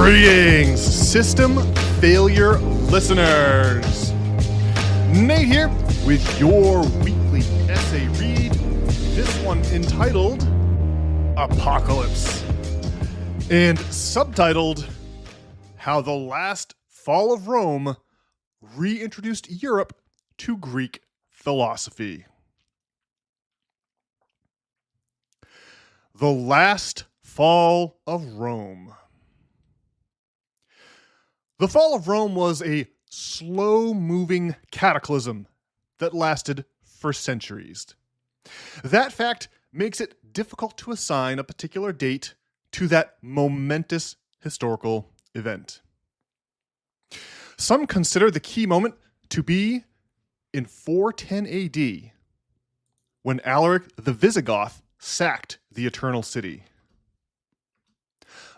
Greetings, system failure listeners. Nate here with your weekly essay read, this one entitled Apocalypse, and subtitled How the Last Fall of Rome Reintroduced Europe to Greek Philosophy. The Last Fall of Rome. The fall of Rome was a slow-moving cataclysm that lasted for centuries. That fact makes it difficult to assign a particular date to that momentous historical event. Some consider the key moment to be in 410 AD, when Alaric the Visigoth sacked the Eternal City.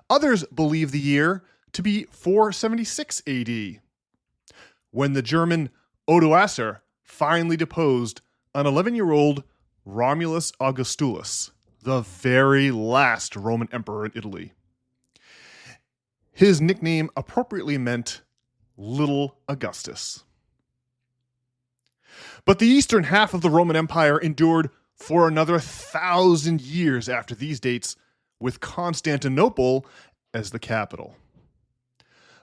Others believe the year to be 476 AD, when the German Odoacer finally deposed an 11-year-old Romulus Augustulus, the very last Roman emperor in Italy. His nickname appropriately meant Little Augustus. But the eastern half of the Roman Empire endured for another 1,000 years after these dates, with Constantinople as the capital.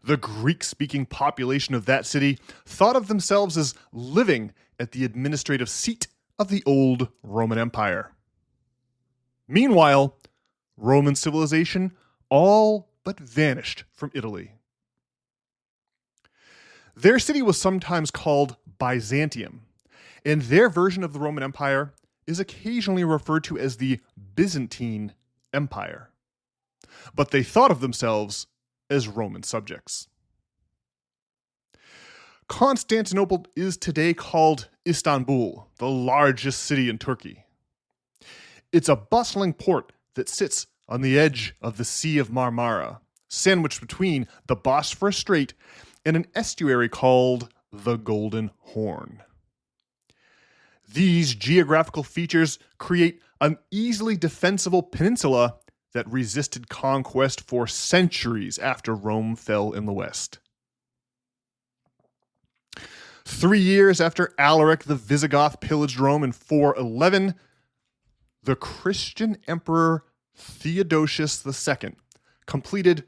The Greek-speaking population of that city thought of themselves as living at the administrative seat of the old Roman Empire. Meanwhile, Roman civilization all but vanished from Italy. Their city was sometimes called Byzantium, and their version of the Roman Empire is occasionally referred to as the Byzantine Empire. But they thought of themselves as Roman subjects. Constantinople is today called Istanbul, the largest city in Turkey. It's a bustling port that sits on the edge of the Sea of Marmara, sandwiched between the Bosphorus Strait and an estuary called the Golden Horn. These geographical features create an easily defensible peninsula that resisted conquest for centuries after Rome fell in the west. 3 years after Alaric the Visigoth pillaged Rome in 411, the Christian Emperor Theodosius II completed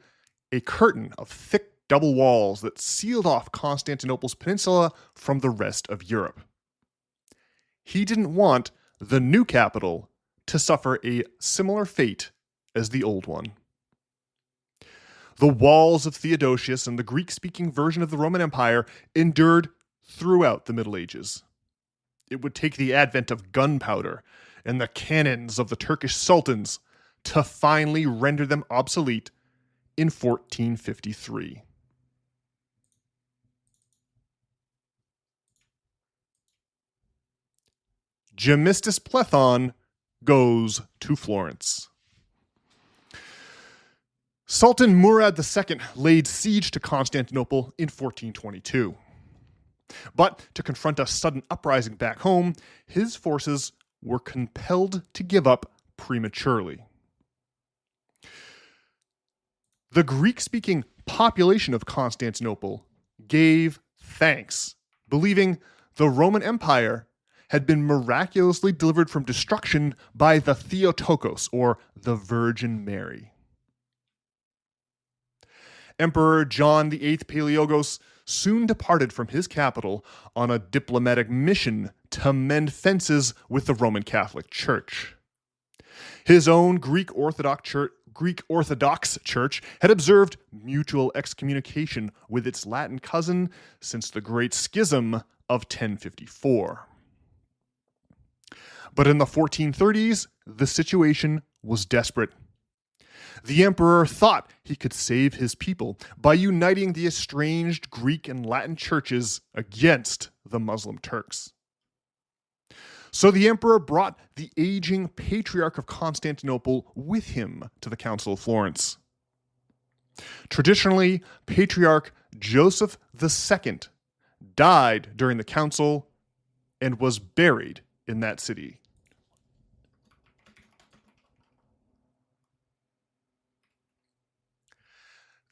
a curtain of thick double walls that sealed off Constantinople's peninsula from the rest of Europe. He didn't want the new capital to suffer a similar fate as the old one. The walls of Theodosius and the Greek-speaking version of the Roman Empire endured throughout the Middle Ages. It would take the advent of gunpowder and the cannons of the Turkish sultans to finally render them obsolete in 1453. Gemistus Plethon goes to Florence. Sultan Murad II laid siege to Constantinople in 1422. But to confront a sudden uprising back home, his forces were compelled to give up prematurely. The Greek-speaking population of Constantinople gave thanks, believing the Roman Empire had been miraculously delivered from destruction by the Theotokos, or the Virgin Mary. Emperor John VIII Palaeologos soon departed from his capital on a diplomatic mission to mend fences with the Roman Catholic Church. His own Greek Orthodox Church had observed mutual excommunication with its Latin cousin since the Great Schism of 1054. But in the 1430s, the situation was desperate. The emperor thought he could save his people by uniting the estranged Greek and Latin churches against the Muslim Turks. So the emperor brought the aging Patriarch of Constantinople with him to the Council of Florence. Traditionally, Patriarch Joseph II died during the council and was buried in that city.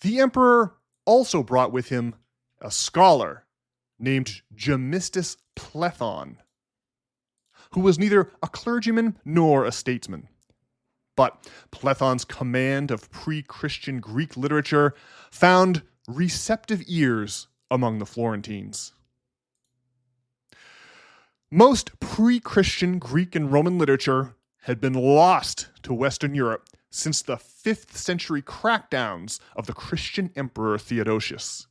The emperor also brought with him a scholar named Gemistus Plethon, who was neither a clergyman nor a statesman. But Plethon's command of pre-Christian Greek literature found receptive ears among the Florentines. Most pre-Christian Greek and Roman literature had been lost to Western Europe since the 5th century crackdowns of the Christian emperor Theodosius.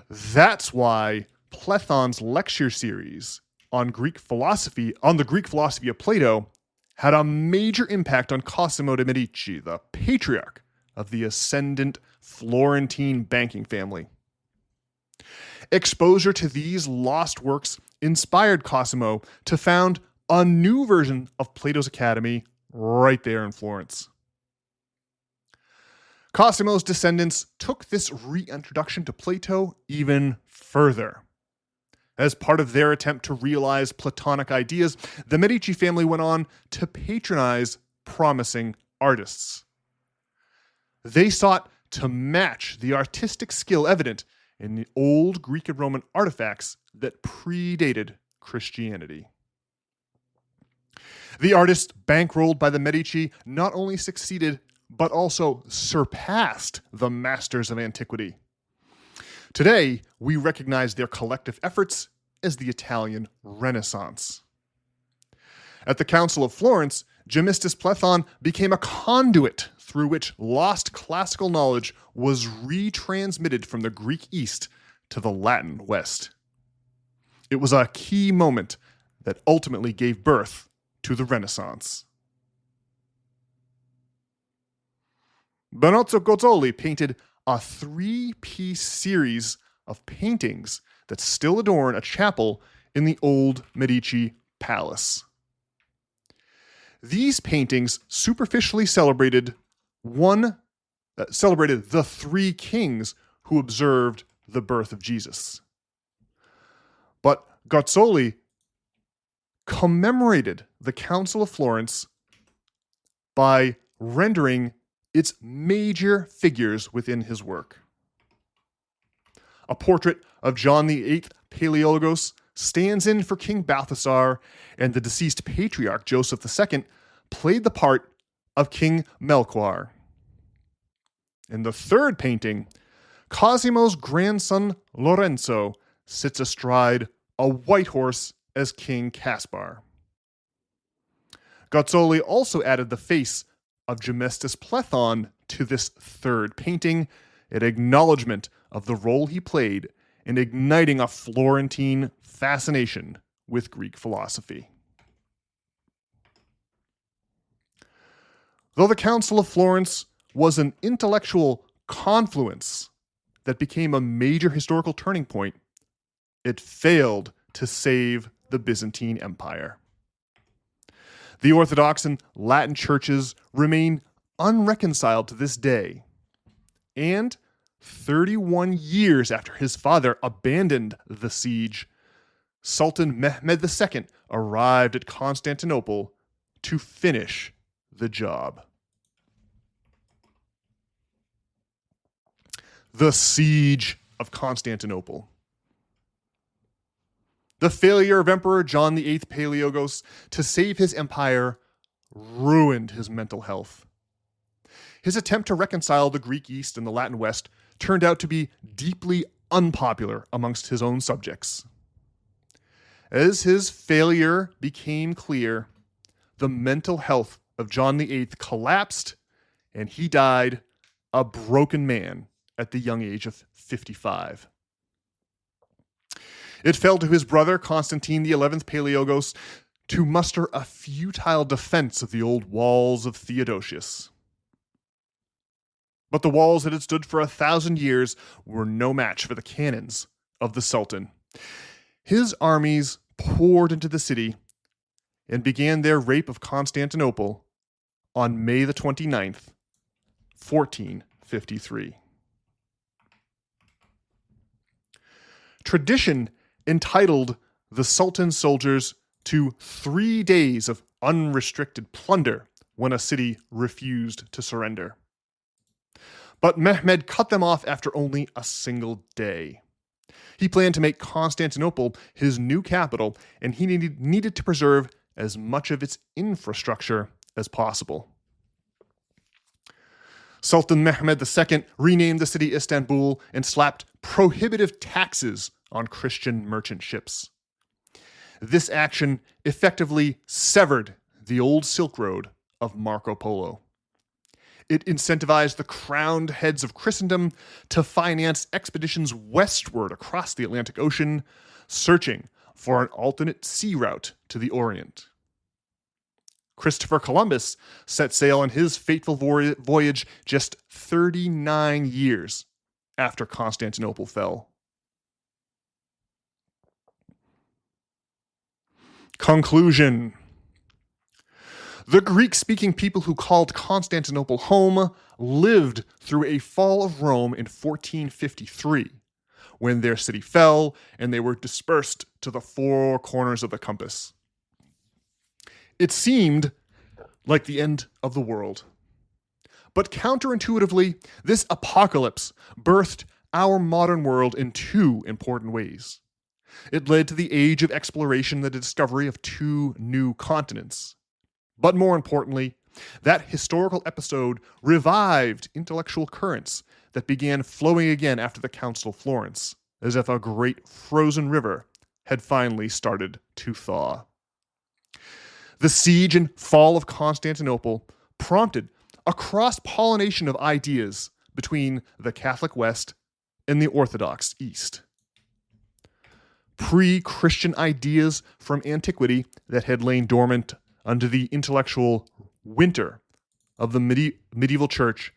That's why Plethon's lecture series on the Greek philosophy of Plato had a major impact on Cosimo de' Medici, the patriarch of the ascendant Florentine banking family. Exposure to these lost works inspired Cosimo to found a new version of Plato's Academy right there in Florence. Cosimo's descendants took this reintroduction to Plato even further. As part of their attempt to realize Platonic ideas, the Medici family went on to patronize promising artists. They sought to match the artistic skill evident in the old Greek and Roman artifacts that predated Christianity. The artists bankrolled by the Medici not only succeeded, but also surpassed the masters of antiquity. Today, we recognize their collective efforts as the Italian Renaissance. At the Council of Florence, Gemistus Plethon became a conduit through which lost classical knowledge was retransmitted from the Greek East to the Latin West. It was a key moment that ultimately gave birth to the Renaissance. Benozzo Gozzoli painted a 3-piece series of paintings that still adorn a chapel in the old Medici palace. These paintings superficially celebrated the 3 kings who observed the birth of Jesus. But Gozzoli commemorated the Council of Florence by rendering its major figures within his work. A portrait of John VIII Palaiologos stands in for King Balthasar, and the deceased patriarch Joseph II played the part of King Melchior. In the third painting, Cosimo's grandson Lorenzo sits astride a white horse as King Caspar. Gozzoli also added the face of Gemistus Plethon to this third painting, an acknowledgement of the role he played in igniting a Florentine fascination with Greek philosophy. Though the Council of Florence was an intellectual confluence that became a major historical turning point, it failed to save the Byzantine Empire. The Orthodox and Latin churches remain unreconciled to this day. And 31 years after his father abandoned the siege, Sultan Mehmed II arrived at Constantinople to finish the job. The Siege of Constantinople. The failure of Emperor John VIII Palaiologos to save his empire ruined his mental health. His attempt to reconcile the Greek East and the Latin West turned out to be deeply unpopular amongst his own subjects. As his failure became clear, the mental health of John VIII collapsed, and he died a broken man at the young age of 55. It fell to his brother, Constantine XI Palaiologos, to muster a futile defense of the old walls of Theodosius. But the walls that had stood for 1,000 years were no match for the cannons of the Sultan. His armies poured into the city and began their rape of Constantinople on May the 29th, 1453. Tradition entitled the Sultan's soldiers to 3 days of unrestricted plunder when a city refused to surrender. But Mehmed cut them off after only a single day. He planned to make Constantinople his new capital, and he needed to preserve as much of its infrastructure as possible. Sultan Mehmed II renamed the city Istanbul and slapped prohibitive taxes on Christian merchant ships. This action effectively severed the old Silk Road of Marco Polo. It incentivized the crowned heads of Christendom to finance expeditions westward across the Atlantic Ocean, searching for an alternate sea route to the Orient. Christopher Columbus set sail on his fateful voyage just 39 years after Constantinople fell. Conclusion. The Greek-speaking people who called Constantinople home lived through a fall of Rome in 1453, when their city fell and they were dispersed to the four corners of the compass. It seemed like the end of the world. But counterintuitively, this apocalypse birthed our modern world in two important ways. It led to the age of exploration and the discovery of two new continents. But more importantly, that historical episode revived intellectual currents that began flowing again after the Council of Florence, as if a great frozen river had finally started to thaw. The siege and fall of Constantinople prompted a cross-pollination of ideas between the Catholic West and the Orthodox East. Pre-Christian ideas from antiquity that had lain dormant under the intellectual winter of the medieval church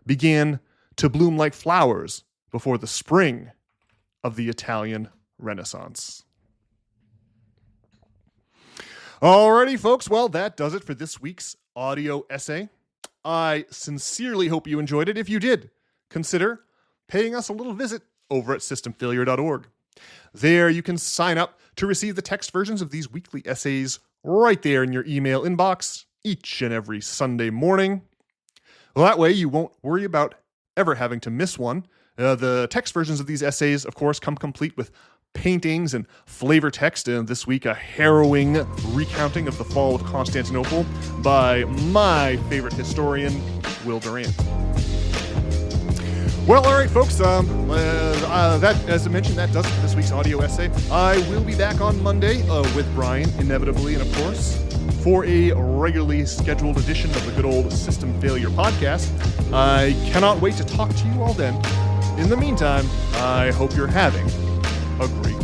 began to bloom like flowers before the spring of the Italian Renaissance. Alrighty, folks. Well, that does it for this week's audio essay. I sincerely hope you enjoyed it. If you did, consider paying us a little visit over at systemfailure.org. There you can sign up to receive the text versions of these weekly essays right there in your email inbox each and every Sunday morning. Well, that way you won't worry about ever having to miss one. The text versions of these essays, of course, come complete with paintings and flavor text, and this week a harrowing recounting of the fall of Constantinople by my favorite historian, Will Durant. Well, all right, folks, that, as I mentioned, that does it for this week's audio essay. I will be back on Monday with Brian, inevitably, and of course, for a regularly scheduled edition of the good old System Failure podcast. I cannot wait to talk to you all then. In the meantime, I hope you're having a great